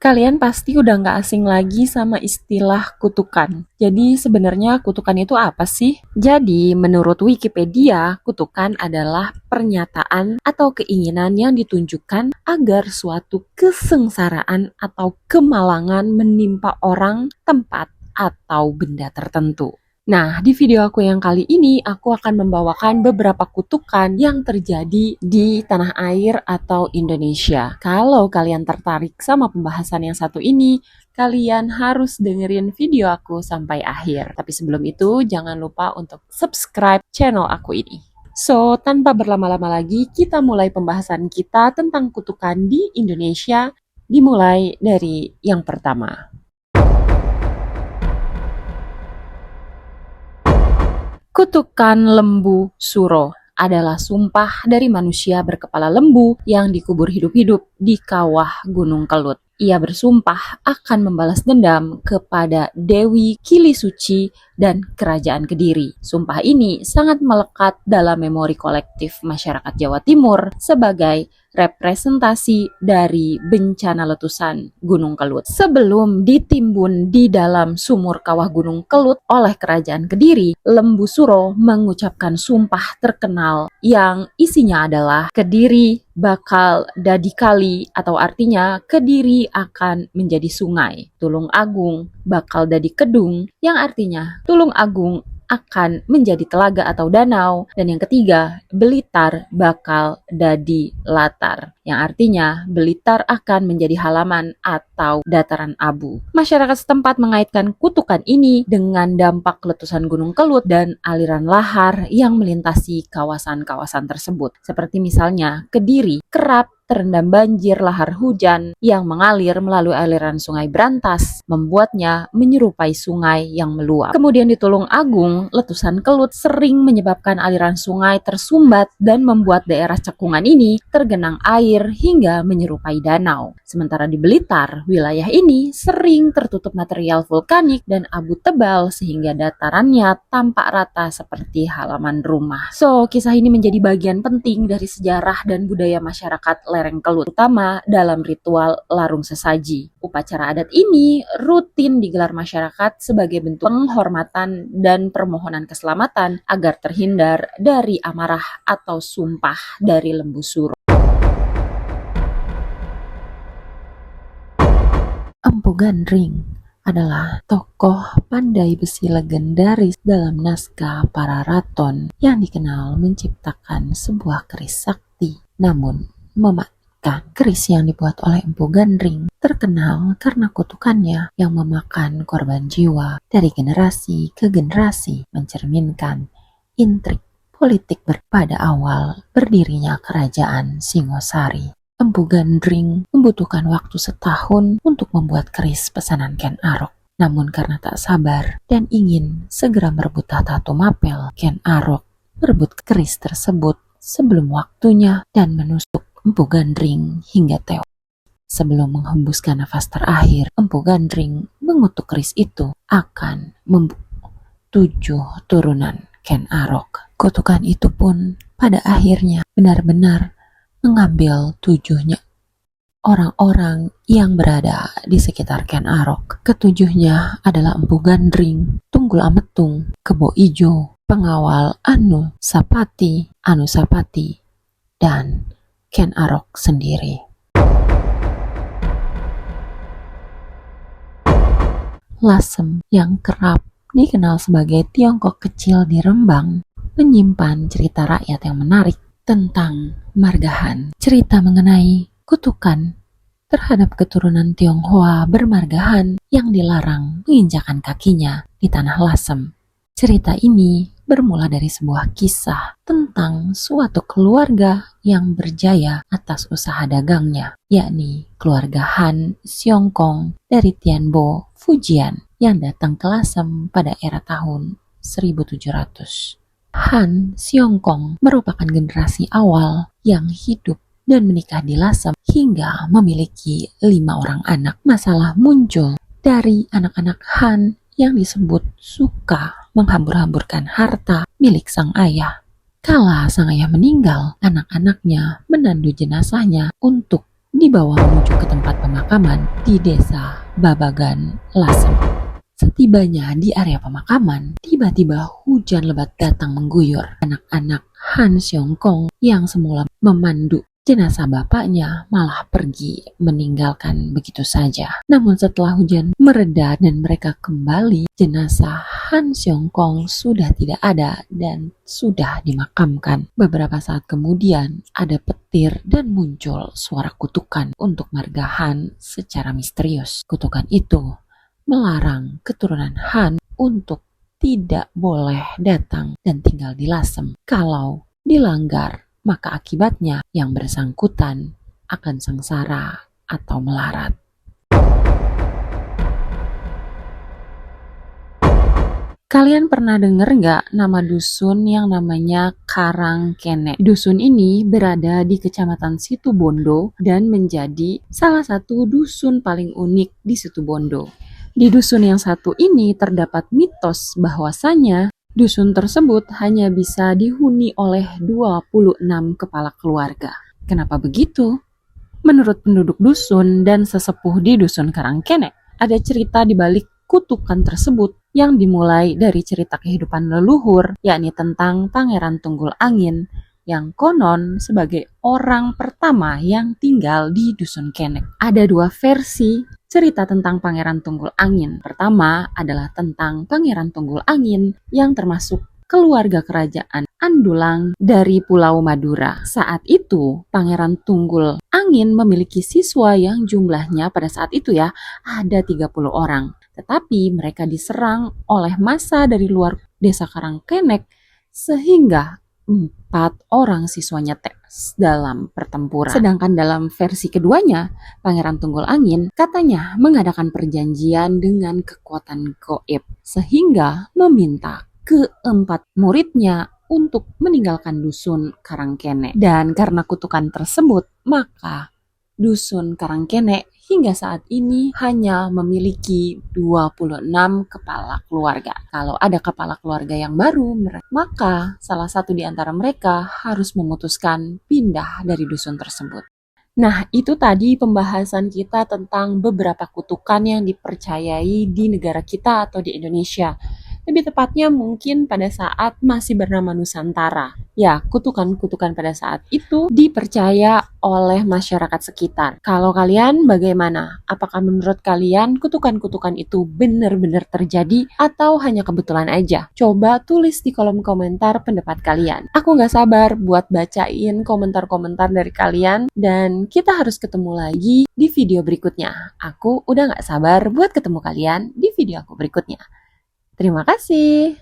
Kalian pasti udah nggak asing lagi sama istilah kutukan. Jadi sebenarnya kutukan itu apa sih? Jadi menurut Wikipedia, kutukan adalah pernyataan atau keinginan yang ditunjukkan agar suatu kesengsaraan atau kemalangan menimpa orang, tempat, atau benda tertentu. Nah, di video aku yang kali ini, aku akan membawakan beberapa kutukan yang terjadi di tanah air atau Indonesia. Kalau kalian tertarik sama pembahasan yang satu ini, kalian harus dengerin video aku sampai akhir. Tapi sebelum itu, jangan lupa untuk subscribe channel aku ini. So, tanpa berlama-lama lagi, kita mulai pembahasan kita tentang kutukan di Indonesia, dimulai dari yang pertama. Kutukan lembu suro adalah sumpah dari manusia berkepala lembu yang dikubur hidup-hidup di kawah Gunung Kelut. Ia bersumpah akan membalas dendam kepada Dewi Kilisuci dan Kerajaan Kediri. Sumpah ini sangat melekat dalam memori kolektif masyarakat Jawa Timur sebagai representasi dari bencana letusan Gunung Kelut. Sebelum ditimbun di dalam sumur kawah Gunung Kelut oleh Kerajaan Kediri, Lembu Suro mengucapkan sumpah terkenal yang isinya adalah Kediri bakal dadi kali, atau artinya Kediri akan menjadi sungai. Tulung Agung bakal dadi kedung, yang artinya Tulung Agung akan menjadi telaga atau danau. Dan yang ketiga, Blitar bakal dadi latar, yang artinya Blitar akan menjadi halaman atau dataran abu. Masyarakat setempat mengaitkan kutukan ini dengan dampak letusan Gunung Kelut dan aliran lahar yang melintasi kawasan-kawasan tersebut. Seperti misalnya Kediri kerap terendam banjir lahar hujan yang mengalir melalui aliran Sungai Brantas, membuatnya menyerupai sungai yang meluap. Kemudian di Tulung Agung, letusan Kelut sering menyebabkan aliran sungai tersumbat dan membuat daerah cekungan ini tergenang air hingga menyerupai danau. Sementara di Blitar, wilayah ini sering tertutup material vulkanik dan abu tebal sehingga datarannya tampak rata seperti halaman rumah. So, kisah ini menjadi bagian penting dari sejarah dan budaya masyarakat lereng Kelut, terutama dalam ritual larung sesaji. Upacara adat ini rutin digelar masyarakat sebagai bentuk penghormatan dan permohonan keselamatan agar terhindar dari amarah atau sumpah dari lembu suro. Empu Gandring adalah tokoh pandai besi legendaris dalam naskah para raton yang dikenal menciptakan sebuah keris sakti, namun mematikan. Keris yang dibuat oleh Empu Gandring terkenal karena kutukannya yang memakan korban jiwa dari generasi ke generasi, mencerminkan intrik politik pada awal berdirinya kerajaan Singosari. Empu Gandring membutuhkan waktu setahun untuk membuat keris pesanan Ken Arok. Namun karena tak sabar dan ingin segera merebut tahta Tumapel, Ken Arok merebut keris tersebut sebelum waktunya dan menusuk Empu Gandring hingga tewas. Sebelum menghembuskan nafas terakhir, Empu Gandring mengutuk keris itu akan membunuh 7 turunan Ken Arok. Kutukan itu pun pada akhirnya benar-benar mengambil 7 orang-orang yang berada di sekitar Ken Arok. Ketujuhnya adalah Empu Gandring, Tunggul Ametung, Kebo Ijo, pengawal Anu Sapati, dan Ken Arok sendiri. Lasem yang kerap dikenal sebagai Tiongkok kecil di Rembang menyimpan cerita rakyat yang menarik tentang margahan. Cerita mengenai kutukan terhadap keturunan Tionghoa bermargahan yang dilarang menginjakan kakinya di tanah Lasem. Cerita ini bermula dari sebuah kisah tentang suatu keluarga yang berjaya atas usaha dagangnya, yakni keluarga Han Xiongkong dari Tianbo, Fujian, yang datang ke Lasem pada era tahun 1700. Han Xiongkong merupakan generasi awal yang hidup dan menikah di Lasem hingga memiliki 5 orang anak. Masalah muncul dari anak-anak Han yang disebut suka menghambur-hamburkan harta milik sang ayah. Kala sang ayah meninggal, anak-anaknya menandu jenazahnya untuk dibawa menuju ke tempat pemakaman di desa Babagan, Lasem. Setibanya di area pemakaman, tiba-tiba hujan lebat datang mengguyur. Anak-anak Han Xiong Kong yang semula memandu jenazah bapaknya malah pergi meninggalkan begitu saja. Namun setelah hujan mereda dan mereka kembali, jenazah Han Xiong Kong sudah tidak ada dan sudah dimakamkan. Beberapa saat kemudian ada petir dan muncul suara kutukan untuk marga Han secara misterius. Kutukan itu melarang keturunan Han untuk tidak boleh datang dan tinggal di Lasem. Kalau dilanggar, maka akibatnya yang bersangkutan akan sengsara atau melarat. Kalian pernah dengar nggak nama dusun yang namanya Karangkenek? Dusun ini berada di Kecamatan Situbondo dan menjadi salah satu dusun paling unik di Situbondo. Di dusun yang satu ini terdapat mitos bahwasanya dusun tersebut hanya bisa dihuni oleh 26 kepala keluarga. Kenapa begitu? Menurut penduduk dusun dan sesepuh di dusun Karangkenek, ada cerita di balik kutukan tersebut yang dimulai dari cerita kehidupan leluhur, yakni tentang Pangeran Tunggul Angin yang konon sebagai orang pertama yang tinggal di dusun Kenek. Ada dua versi cerita tentang Pangeran Tunggul Angin. Pertama adalah tentang Pangeran Tunggul Angin yang termasuk keluarga kerajaan Andulang dari Pulau Madura. Saat itu, Pangeran Tunggul Angin memiliki siswa yang jumlahnya pada saat itu ya, ada 30 orang. Tetapi mereka diserang oleh massa dari luar desa Karangkenek sehingga 4 orang siswanya tewas dalam pertempuran. Sedangkan dalam versi keduanya, Pangeran Tunggul Angin katanya mengadakan perjanjian dengan kekuatan goib sehingga meminta ke-4 muridnya untuk meninggalkan dusun Karangkenek. Dan karena kutukan tersebut, maka dusun Karangkenek hingga saat ini hanya memiliki 26 kepala keluarga. Kalau ada kepala keluarga yang baru, maka salah satu di antara mereka harus memutuskan pindah dari dusun tersebut. Nah, itu tadi pembahasan kita tentang beberapa kutukan yang dipercayai di negara kita atau di Indonesia. Lebih tepatnya mungkin pada saat masih bernama Nusantara. Ya, kutukan-kutukan pada saat itu dipercaya oleh masyarakat sekitar. Kalau kalian bagaimana? Apakah menurut kalian kutukan-kutukan itu benar-benar terjadi atau hanya kebetulan aja? Coba tulis di kolom komentar pendapat kalian. Aku gak sabar buat bacain komentar-komentar dari kalian dan kita harus ketemu lagi di video berikutnya. Aku udah gak sabar buat ketemu kalian di video aku berikutnya. Terima kasih.